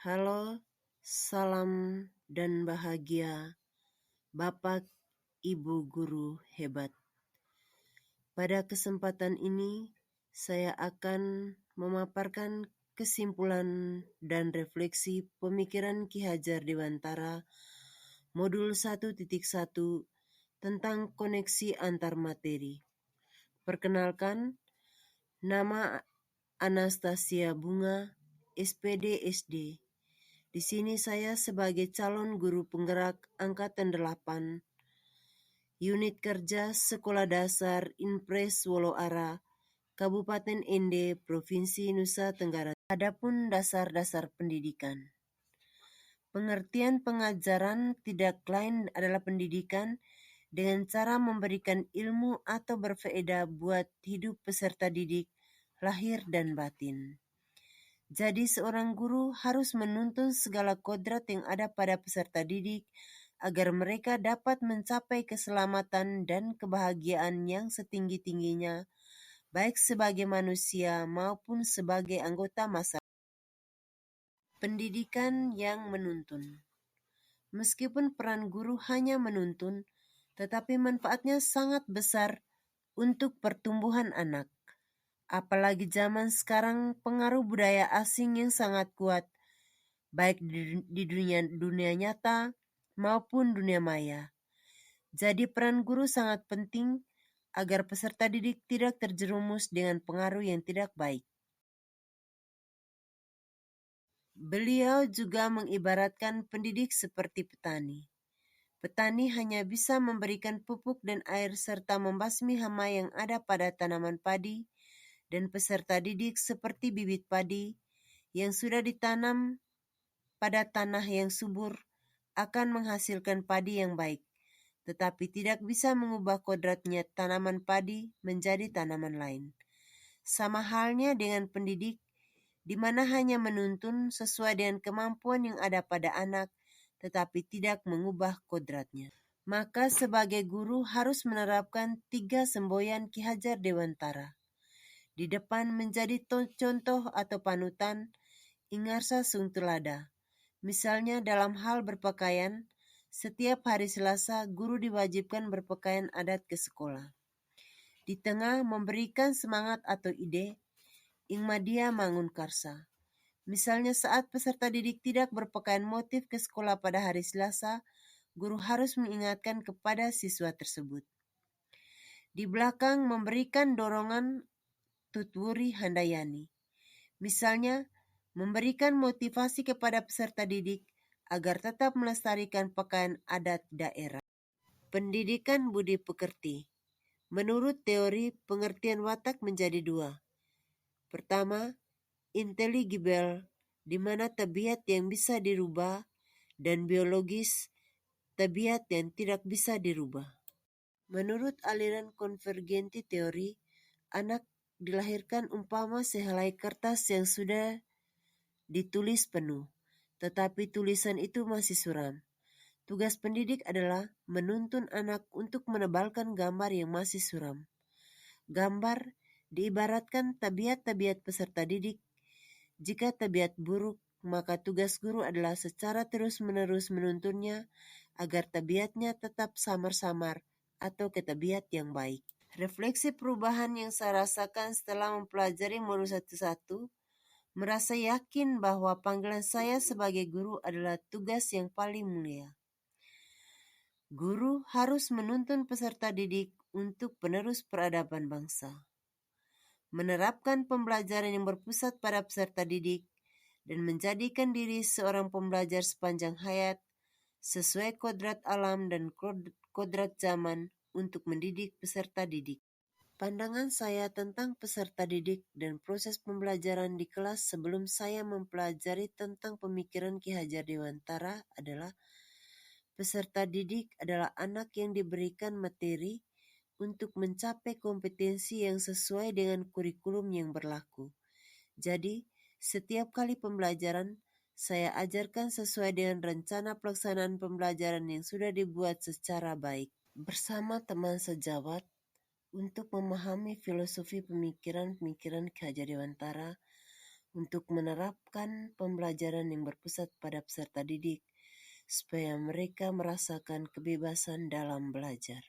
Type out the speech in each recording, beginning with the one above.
Halo, salam dan bahagia Bapak, Ibu guru hebat. Pada kesempatan ini, saya akan memaparkan kesimpulan dan refleksi pemikiran Ki Hajar Dewantara Modul 1.1 tentang koneksi antar materi. Perkenalkan, nama Anastasia Bunga, SPD SD. Di sini saya sebagai calon guru penggerak Angkatan 8, Unit Kerja Sekolah Dasar Impres Woloara, Kabupaten Ende, Provinsi Nusa Tenggara. Adapun dasar-dasar pendidikan. Pengertian pengajaran tidak lain adalah pendidikan dengan cara memberikan ilmu atau berfaedah buat hidup peserta didik, lahir dan batin. Jadi seorang guru harus menuntun segala kodrat yang ada pada peserta didik agar mereka dapat mencapai keselamatan dan kebahagiaan yang setinggi-tingginya, baik sebagai manusia maupun sebagai anggota masyarakat. Pendidikan yang menuntun. Meskipun peran guru hanya menuntun, tetapi manfaatnya sangat besar untuk pertumbuhan anak. Apalagi zaman sekarang pengaruh budaya asing yang sangat kuat, baik di dunia nyata maupun dunia maya. Jadi peran guru sangat penting agar peserta didik tidak terjerumus dengan pengaruh yang tidak baik. Beliau juga mengibaratkan pendidik seperti petani. Petani hanya bisa memberikan pupuk dan air serta membasmi hama yang ada pada tanaman padi, dan peserta didik seperti bibit padi yang sudah ditanam pada tanah yang subur akan menghasilkan padi yang baik, tetapi tidak bisa mengubah kodratnya tanaman padi menjadi tanaman lain. Sama halnya dengan pendidik, di mana hanya menuntun sesuai dengan kemampuan yang ada pada anak, tetapi tidak mengubah kodratnya. Maka sebagai guru harus menerapkan 3 semboyan Ki Hajar Dewantara. Di depan menjadi contoh atau panutan, ingarsa sung telada. Misalnya dalam hal berpakaian, setiap hari Selasa guru diwajibkan berpakaian adat ke sekolah. Di tengah memberikan semangat atau ide, ingmadia mangun karsa. Misalnya saat peserta didik tidak berpakaian motif ke sekolah pada hari Selasa, guru harus mengingatkan kepada siswa tersebut. Di belakang memberikan dorongan tutwuri handayani. Misalnya, memberikan motivasi kepada peserta didik agar tetap melestarikan pakaian adat daerah. Pendidikan budi pekerti. Menurut teori, pengertian watak menjadi 2. Pertama, intelligible, di mana tabiat yang bisa dirubah, dan biologis, tabiat yang tidak bisa dirubah. Menurut aliran konvergenti teori, anak dilahirkan umpama sehelai kertas yang sudah ditulis penuh, tetapi tulisan itu masih suram. Tugas pendidik adalah menuntun anak untuk menebalkan gambar yang masih suram. Gambar diibaratkan tabiat-tabiat peserta didik. Jika tabiat buruk, maka tugas guru adalah secara terus-menerus menuntunnya agar tabiatnya tetap samar-samar atau ke tabiat yang baik. Refleksi perubahan yang saya rasakan setelah mempelajari modul 1.1, merasa yakin bahwa panggilan saya sebagai guru adalah tugas yang paling mulia. Guru harus menuntun peserta didik untuk penerus peradaban bangsa. Menerapkan pembelajaran yang berpusat pada peserta didik dan menjadikan diri seorang pembelajar sepanjang hayat sesuai kodrat alam dan kodrat zaman untuk mendidik peserta didik. Pandangan saya tentang peserta didik dan proses pembelajaran di kelas sebelum saya mempelajari tentang pemikiran Ki Hajar Dewantara adalah peserta didik adalah anak yang diberikan materi untuk mencapai kompetensi yang sesuai dengan kurikulum yang berlaku. Jadi, setiap kali pembelajaran, saya ajarkan sesuai dengan rencana pelaksanaan pembelajaran yang sudah dibuat secara baik. Bersama teman sejawat, untuk memahami filosofi pemikiran Ki Hajar Dewantara, untuk menerapkan pembelajaran yang berpusat pada peserta didik, supaya mereka merasakan kebebasan dalam belajar.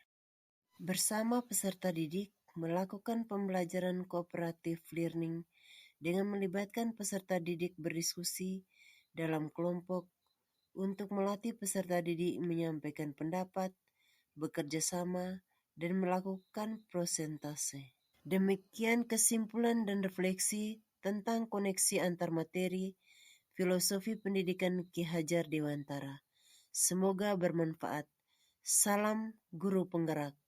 Bersama peserta didik, melakukan pembelajaran cooperative learning dengan melibatkan peserta didik berdiskusi dalam kelompok untuk melatih peserta didik menyampaikan pendapat, bekerja sama, dan melakukan prosentase. Demikian kesimpulan dan refleksi tentang koneksi antar materi filosofi pendidikan Ki Hajar Dewantara. Semoga bermanfaat. Salam Guru Penggerak.